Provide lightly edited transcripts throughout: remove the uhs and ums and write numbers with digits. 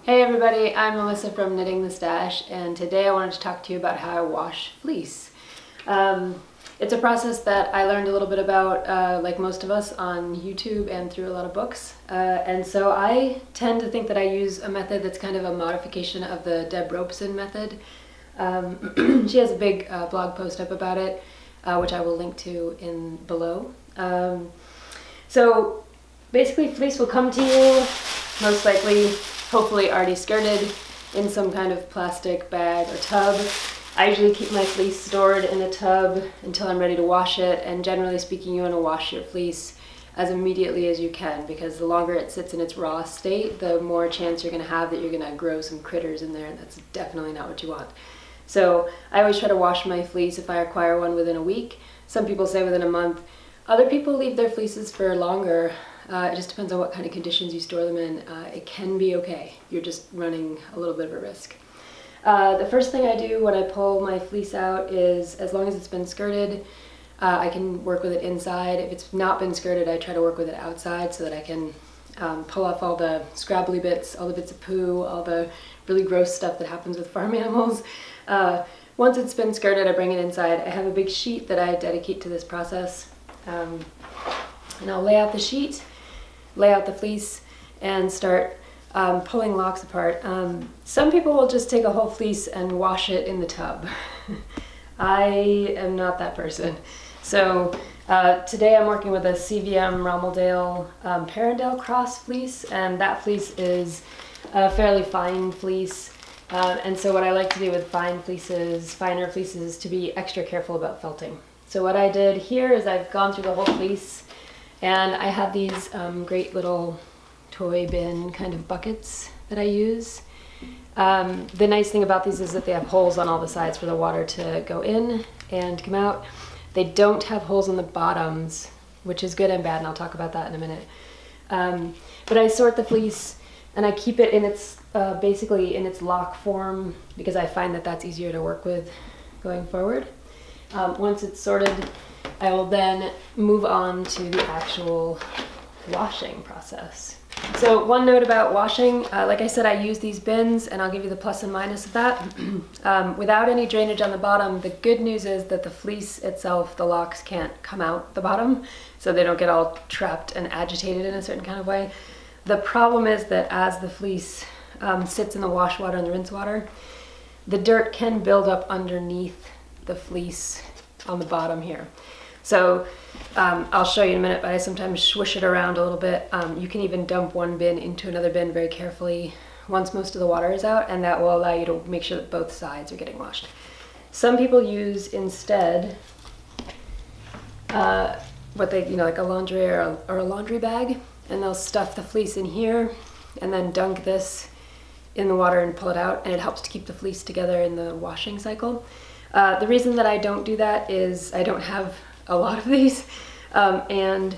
Hey everybody, I'm Melissa from Knitting the Stash, and today I wanted to talk to you about how I wash fleece. It's a process that I learned a little bit about, like most of us, on YouTube and through a lot of books. And so I tend to think that I use a method that's kind of a modification of the Deb Robeson method. She has a big blog post up about it, which I will link to in below. So basically fleece will come to you, most likely, hopefully already skirted in some kind of plastic bag or tub. I usually keep my fleece stored in a tub until I'm ready to wash it, and generally speaking you want to wash your fleece as immediately as you can, because the longer it sits in its raw state, the more chance you're going to have that you're going to grow some critters in there, and that's definitely not what you want. So I always try to wash my fleece if I acquire one within a week. Some people say within a month. Other people leave their fleeces for longer. It just depends on what kind of conditions you store them in. It can be okay. You're just running a little bit of a risk. The first thing I do when I pull my fleece out is, as long as it's been skirted, I can work with it inside. If it's not been skirted, I try to work with it outside so that I can pull off all the scrabbly bits, all the bits of poo, all the really gross stuff that happens with farm animals. Once it's been skirted, I bring it inside. I have a big sheet that I dedicate to this process. And I'll lay out the sheet, lay out the fleece, and start pulling locks apart. Some people will just take a whole fleece and wash it in the tub. I am not that person. So today I'm working with a CVM Rommeldale Parendale cross fleece, and that fleece is a fairly fine fleece. And so what I like to do with finer fleeces, is to be extra careful about felting. So what I did here is I've gone through the whole fleece, and I have these great little toy bin kind of buckets that I use. The nice thing about these is that they have holes on all the sides for the water to go in and come out. They don't have holes on the bottoms, which is good and bad, and I'll talk about that in a minute. But I sort the fleece and I keep it in its basically in its lock form, because I find that that's easier to work with going forward. Once it's sorted, I will then move on to the actual washing process. So one note about washing, like I said, I use these bins, and I'll give you the plus and minus of that. Without any drainage on the bottom, the good news is that the fleece itself, the locks can't come out the bottom, so they don't get all trapped and agitated in a certain kind of way. The problem is that as the fleece sits in the wash water and the rinse water, the dirt can build up underneath the fleece on the bottom here. So I'll show you in a minute, but I sometimes swish it around a little bit. You can even dump one bin into another bin very carefully once most of the water is out, and that will allow you to make sure that both sides are getting washed. Some people use instead what they, like a lingerie or a laundry bag, and they'll stuff the fleece in here and then dunk this in the water and pull it out, and it helps to keep the fleece together in the washing cycle. The reason that I don't do that is I don't have a lot of these, and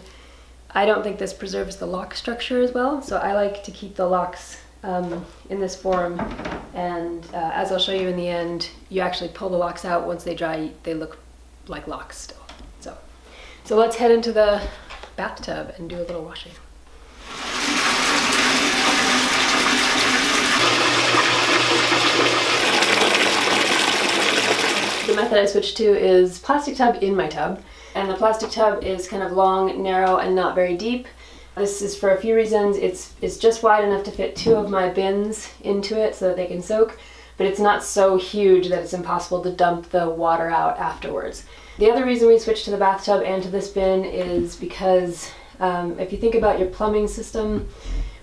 I don't think this preserves the lock structure as well, so I like to keep the locks in this form, and as I'll show you in the end, you actually pull the locks out. Once they dry, they look like locks still. So let's head into the bathtub and do a little washing. The method I switched to is plastic tub in my tub, and the plastic tub is kind of long, narrow, and not very deep. This is for a few reasons. It's just wide enough to fit 2 of my bins into it so that they can soak, but it's not so huge that it's impossible to dump the water out afterwards. The other reason we switched to the bathtub and to this bin is because if you think about your plumbing system,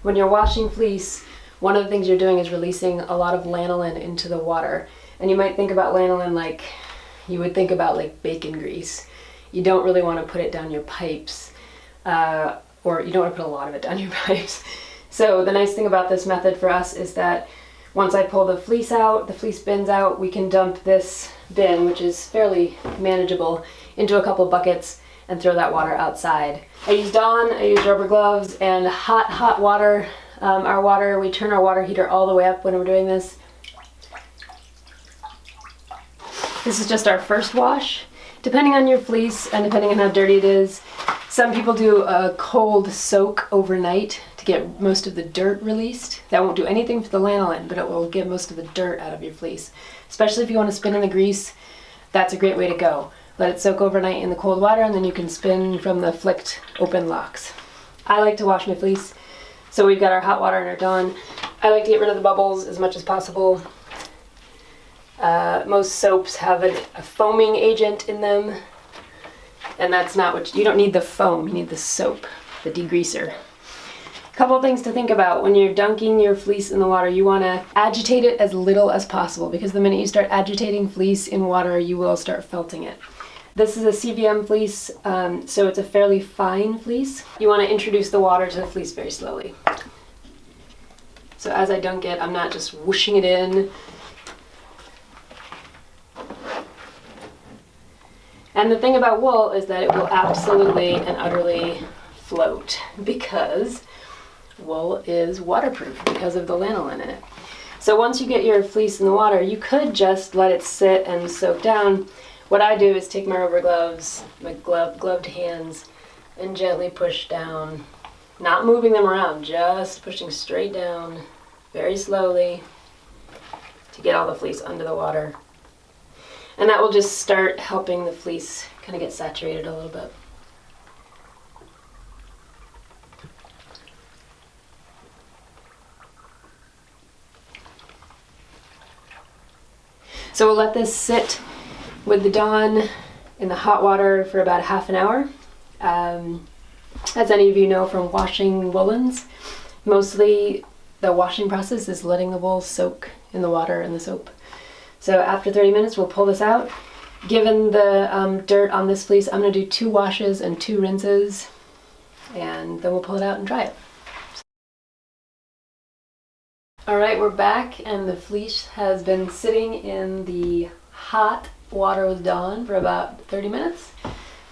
when you're washing fleece, one of the things you're doing is releasing a lot of lanolin into the water. And you might think about lanolin like you would think about like bacon grease. You don't really want to put it down your pipes, or you don't want to put a lot of it down your pipes. So the nice thing about this method for us is that once I pull the fleece out, the fleece bins out, we can dump this bin, which is fairly manageable, into a couple buckets and throw that water outside. I use Dawn, I use rubber gloves, and hot water. We turn our water heater all the way up when we're doing this. This is just our first wash. Depending on your fleece and depending on how dirty it is, some people do a cold soak overnight to to get most of the dirt released. That won't do anything for the lanolin, but it will get most of the dirt out of your fleece. Especially if you want to spin in the grease, that's a great way to go. Let it soak overnight in the cold water, and then you can spin from the flicked open locks. I like to wash my fleece, so we've got our hot water and our Dawn. I like to get rid of the bubbles as much as possible. Most soaps have a foaming agent in them, and that's not what you don't need the foam, you need the soap, the degreaser. A couple things to think about when you're dunking your fleece in the water. You want to agitate it as little as possible, because the minute you start agitating fleece in water, you will start felting it. This is a CVM fleece, so it's a fairly fine fleece. You want to introduce the water to the fleece very slowly. So as I dunk it, I'm not just whooshing it in. And the thing about wool is that it will absolutely and utterly float, because wool is waterproof because of the lanolin in it. So once you get your fleece in the water, you could just let it sit and soak down. What I do is take my rubber gloves, my gloved hands, and gently push down, not moving them around, just pushing straight down very slowly to get all the fleece under the water. And that will just start helping the fleece kind of get saturated a little bit. So we'll let this sit with the Dawn in the hot water for about half an hour. As any of you know from washing woolens, mostly the washing process is letting the wool soak in the water and the soap. So after 30 minutes, we'll pull this out. Given the dirt on this fleece, I'm going to do 2 washes and 2 rinses, and then we'll pull it out and dry it. All right, we're back, and the fleece has been sitting in the hot water with Dawn for about 30 minutes.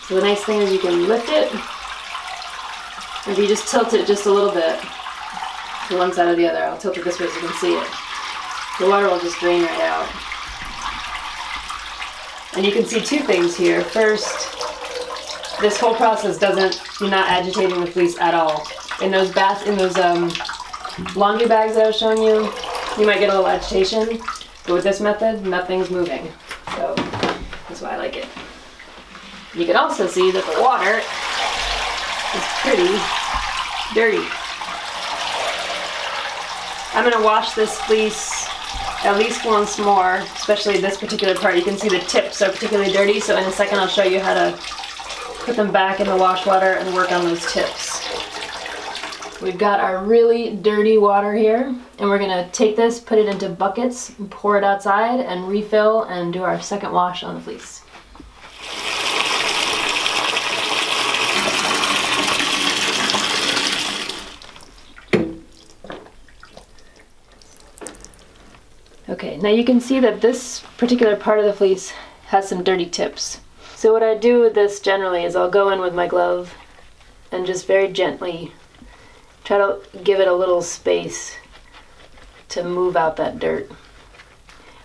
So the nice thing is you can lift it, and if you just tilt it just a little bit to one side or the other, I'll tilt it this way so you can see it. The water will just drain right out. And you can see 2 things here. First, this whole process you're not agitating the fleece at all. In those laundry bags that I was showing you, you might get a little agitation, but with this method, nothing's moving. So that's why I like it. You can also see that the water is pretty dirty. I'm going to wash this fleece at least once more, especially this particular part. You can see the tips are particularly dirty, so in a second I'll show you how to put them back in the wash water and work on those tips. We've got our really dirty water here, and we're going to take this, put it into buckets, and pour it outside, and refill and do our second wash on the fleece. Okay, now you can see that this particular part of the fleece has some dirty tips. So what I do with this generally is I'll go in with my glove and just very gently try to give it a little space to move out that dirt.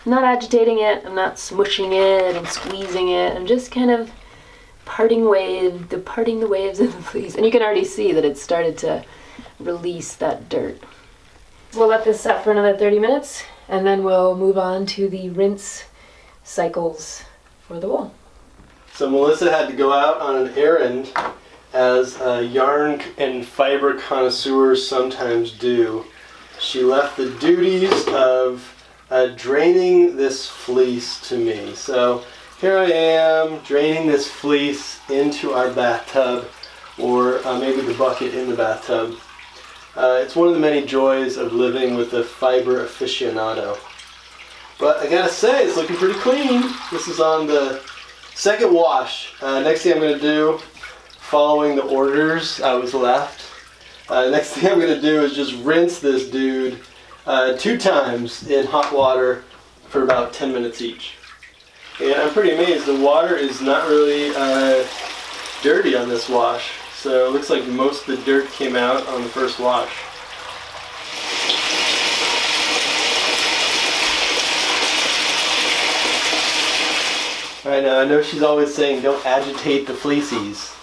I'm not agitating it, I'm not smushing it and squeezing it, I'm just kind of parting the waves of the fleece. And you can already see that it's started to release that dirt. We'll let this set for another 30 minutes, and then we'll move on to the rinse cycles for the wool. So Melissa had to go out on an errand, as yarn and fiber connoisseurs sometimes do. She left the duties of draining this fleece to me. So here I am draining this fleece into our bathtub, or maybe the bucket in the bathtub. It's one of the many joys of living with a fiber aficionado. But I gotta say, it's looking pretty clean. This is on the second wash. Next thing I'm gonna do, following the orders I was left, next thing I'm gonna do is just rinse this dude 2 times in hot water for about 10 minutes each. And I'm pretty amazed. The water is not really dirty on this wash. So it looks like most of the dirt came out on the first wash. Alright, now I know she's always saying don't agitate the fleecies,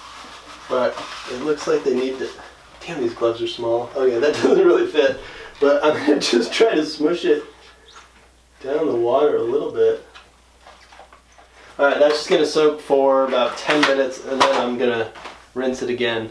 but it looks like they need to Damn, these gloves are small. Okay, that doesn't really fit. But I'm going to just try to smush it down the water a little bit. Alright, that's just going to soak for about 10 minutes, and then I'm going to rinse it again.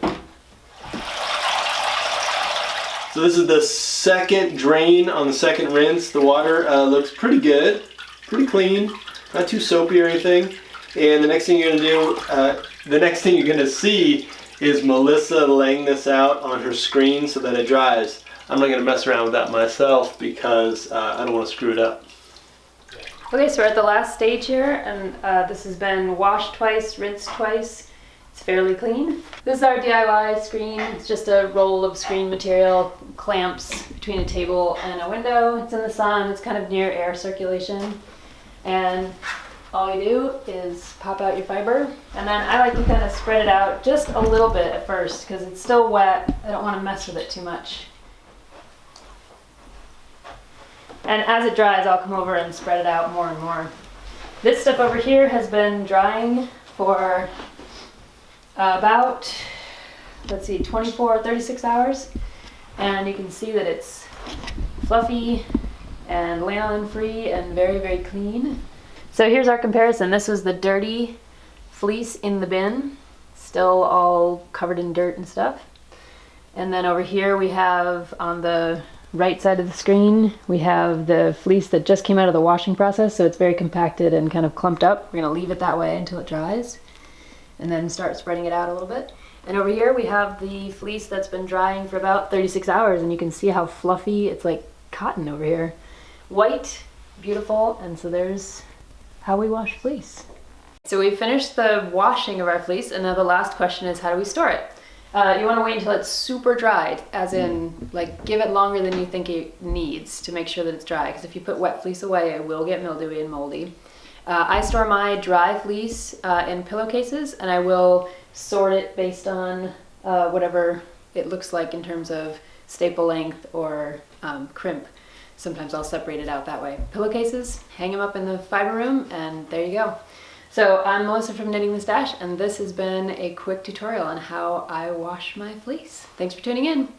So this is the second drain on the second rinse. The water looks pretty good, pretty clean, not too soapy or anything. And the next thing you're going to do, the next thing you're going to see is Melissa laying this out on her screen so that it dries. I'm not going to mess around with that myself because I don't want to screw it up. Okay, so we're at the last stage here, and this has been washed twice, rinsed twice. It's fairly clean. This is our DIY screen. It's just a roll of screen material, clamps between a table and a window. It's in the sun, it's kind of near air circulation. And all you do is pop out your fiber, and then I like to kind of spread it out just a little bit at first because it's still wet. I don't want to mess with it too much. And as it dries, I'll come over and spread it out more and more. This stuff over here has been drying for about, let's see, 24 or 36 hours. And you can see that it's fluffy and lanolin free and very, very clean. So here's our comparison. This was the dirty fleece in the bin, still all covered in dirt and stuff. And then over here we have, on the right side of the screen, we have the fleece that just came out of the washing process, so it's very compacted and kind of clumped up. We're going to leave it that way until it dries and then start spreading it out a little bit. And over here we have the fleece that's been drying for about 36 hours, and you can see how fluffy, it's like cotton over here. White, beautiful, and so there's how we wash fleece. So we've finished the washing of our fleece, and now the last question is, how do we store it? You want to wait until it's super dried, as in, like, give it longer than you think it needs to make sure that it's dry, because if you put wet fleece away, it will get mildewy and moldy. I store my dry fleece in pillowcases, and I will sort it based on whatever it looks like in terms of staple length or crimp. Sometimes I'll separate it out that way. Pillowcases, hang them up in the fiber room, and there you go. So I'm Melissa from Knitting the Stash, and this has been a quick tutorial on how I wash my fleece. Thanks for tuning in.